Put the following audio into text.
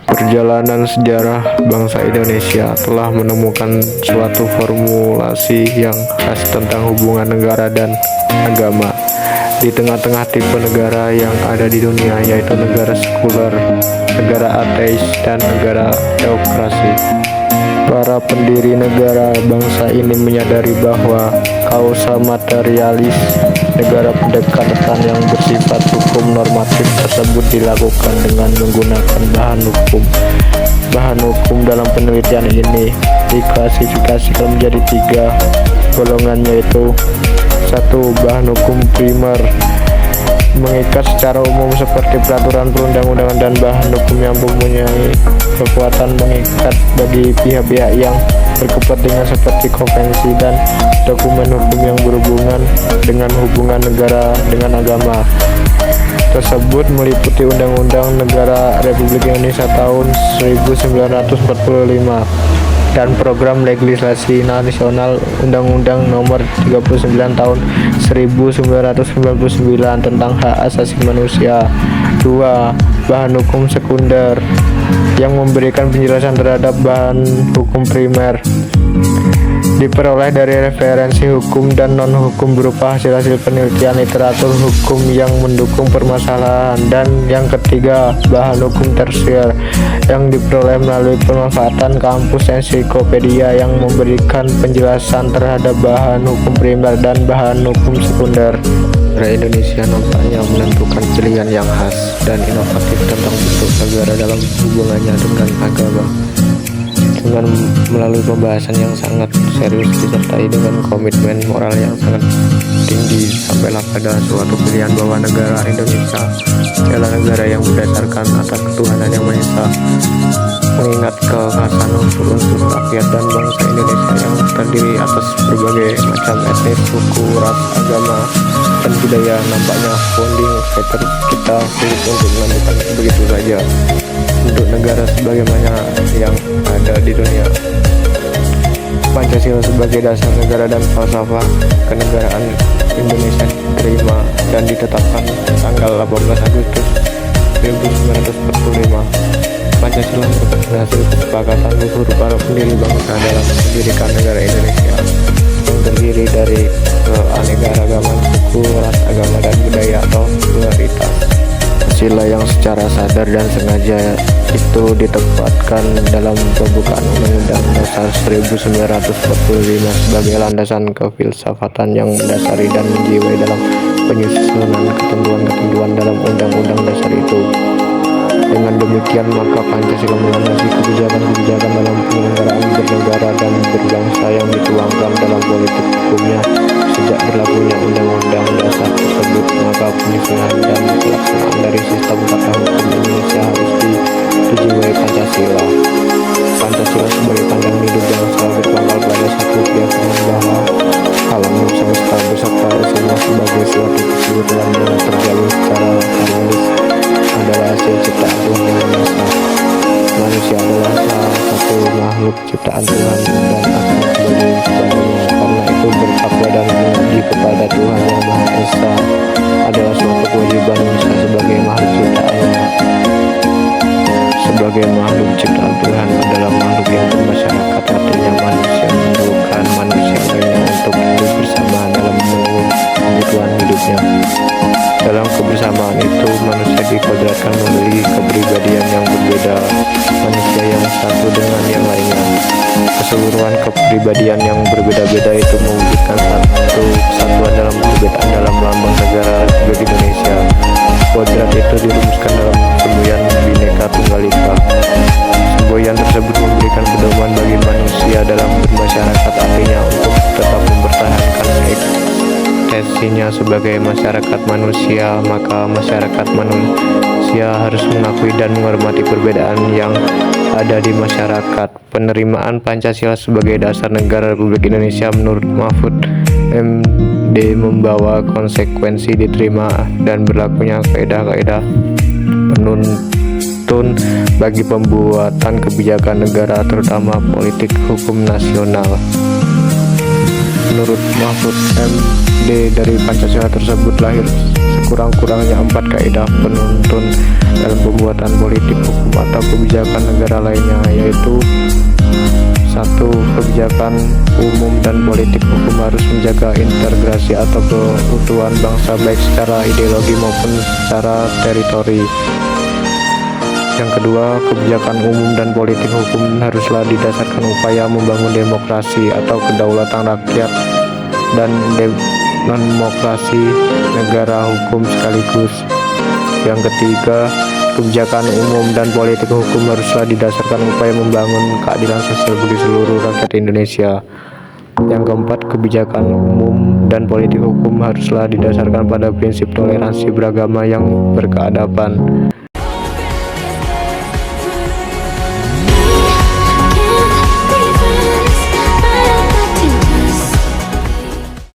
Perjalanan sejarah bangsa Indonesia telah menemukan suatu formulasi yang khas tentang hubungan negara dan agama. Di tengah-tengah tipe negara yang ada di dunia, yaitu negara sekuler, negara ateis, dan negara teokrasi. Para pendiri negara bangsa ini menyadari bahwa kausa materialis negara pendekatan yang bersifat hukum normatif tersebut dilakukan dengan menggunakan bahan hukum. Bahan hukum dalam penelitian ini diklasifikasikan menjadi 3 golongan, yaitu 1. Bahan hukum primer, mengikat secara umum seperti peraturan perundang-undangan dan bahan hukum yang mempunyai kekuatan mengikat bagi pihak-pihak yang berkepentingan seperti konvensi dan dokumen hukum yang berhubungan dengan hubungan negara dengan agama. Tersebut meliputi Undang-Undang Negara Republik Indonesia tahun 1945 dan program legislasi nasional Undang-Undang Nomor 39 tahun 1999 tentang hak asasi manusia. 2. Bahan hukum sekunder yang memberikan penjelasan terhadap bahan hukum primer, diperoleh dari referensi hukum dan non-hukum berupa hasil-hasil penelitian literatur hukum yang mendukung permasalahan. Dan yang ketiga, bahan hukum tersier yang diperoleh melalui pemanfaatan kampus ensiklopedia yang memberikan penjelasan terhadap bahan hukum primer dan bahan hukum sekunder. Negara Indonesia nampaknya menentukan pilihan yang khas dan inovatif tentang bentuk negara dalam hubungannya dengan agama. Dengan melalui pembahasan yang sangat serius disertai dengan komitmen moral yang sangat tinggi, sampailah pada suatu pilihan bahwa negara Indonesia adalah negara yang berdasarkan atas ketuhanan yang Maha Esa, mengingat kekhasan unsur-unsur rakyat dan bangsa Indonesia yang terdiri atas berbagai macam etnis, suku, ras, agama, dan budaya. Nampaknya founding father kita sulit untuk menentukan begitu saja untuk negara sebagaimana yang ada di dunia. Pancasila sebagai dasar negara dan falsafah kenegaraan Indonesia diterima dan ditetapkan tanggal 18 Agustus 1945. Pancasila merupakan hasil kesepakatan luhur para pendiri bangsa dalam mendirikan negara Indonesia yang terdiri dari keanekaragaman suku, ras, agama, dan budaya atau pluralitas. Pancasila yang secara sadar dan sengaja itu ditempatkan dalam pembukaan Undang-Undang Dasar 1945 sebagai landasan kefilsafatan yang mendasari dan menjiwai dalam penyusunan ketentuan-ketentuan dalam Undang-Undang Dasar itu. Dengan demikian, maka Pancasila melandasi kebijakan-kebijakan dalam penyelenggaraan bernegara dan berbangsa yang dituangkan dalam politik hukumnya. Sejak berlakunya Undang-Undang Dasar tersebut, maka penyusunan dan pelaksanaan dari sistem tata hukum Indonesia harus dijiwai Pancasila. Pancasila sebagai pandangan hidup bangsa berpangkal pada satu keyakinan bahwa alam semesta beserta isinya sebagai suatu keseluruhan yang terjalin secara harmonis adalah hasil ciptaan Tuhan yang Maha Esa. Manusia adalah salah satu makhluk ciptaan Tuhan dan akan kembali kepadanya. Karena itu bertakwa dan mengabdi kepada Tuhan yang Maha Esa adalah suatu kewajiban manusia sebagai makhluk ciptaannya. Sebagai makhluk ciptaan Tuhan adalah makhluk yang bermasyarakat, artinya manusia memerlukan manusia lainnya untuk hidup bersama dalam memenuhi kebutuhan hidupnya. Dalam kebersamaan itu, manusia dikodratkan memiliki kepribadian yang berbeda. Manusia yang satu dengan yang lainnya. Keseluruhan kepribadian yang berbeda-beda itu mewujudkan satu kesatuan dalam perbedaan dalam lambang negara Republik Indonesia. Kodrat itu dirumuskan dalam semboyan Bhinneka Tunggal Ika. Semboyan tersebut memberikan pedoman bagi manusia dalam bermasyarakat, artinya untuk tetap mempertahankan eksistensinya sebagai masyarakat manusia, maka masyarakat manusia harus mengakui dan menghormati perbedaan yang ada di masyarakat. Penerimaan Pancasila sebagai dasar negara Republik Indonesia menurut Mahfud MD membawa konsekuensi diterima dan berlakunya kaidah-kaidah penuntun bagi pembuatan kebijakan negara, terutama politik hukum nasional. Menurut Mahfud MD, dari Pancasila tersebut lahir sekurang-kurangnya 4 kaidah penuntun dalam pembuatan politik hukum atau kebijakan negara lainnya, yaitu 1. Kebijakan umum dan politik hukum harus menjaga integrasi atau keutuhan bangsa baik secara ideologi maupun secara teritori. Yang kedua, kebijakan umum dan politik hukum haruslah didasarkan upaya membangun demokrasi atau kedaulatan rakyat dan demokrasi negara hukum sekaligus. Yang ketiga, kebijakan umum dan politik hukum haruslah didasarkan upaya membangun keadilan sosial bagi seluruh rakyat Indonesia. Yang keempat, kebijakan umum dan politik hukum haruslah didasarkan pada prinsip toleransi beragama yang berkeadaban.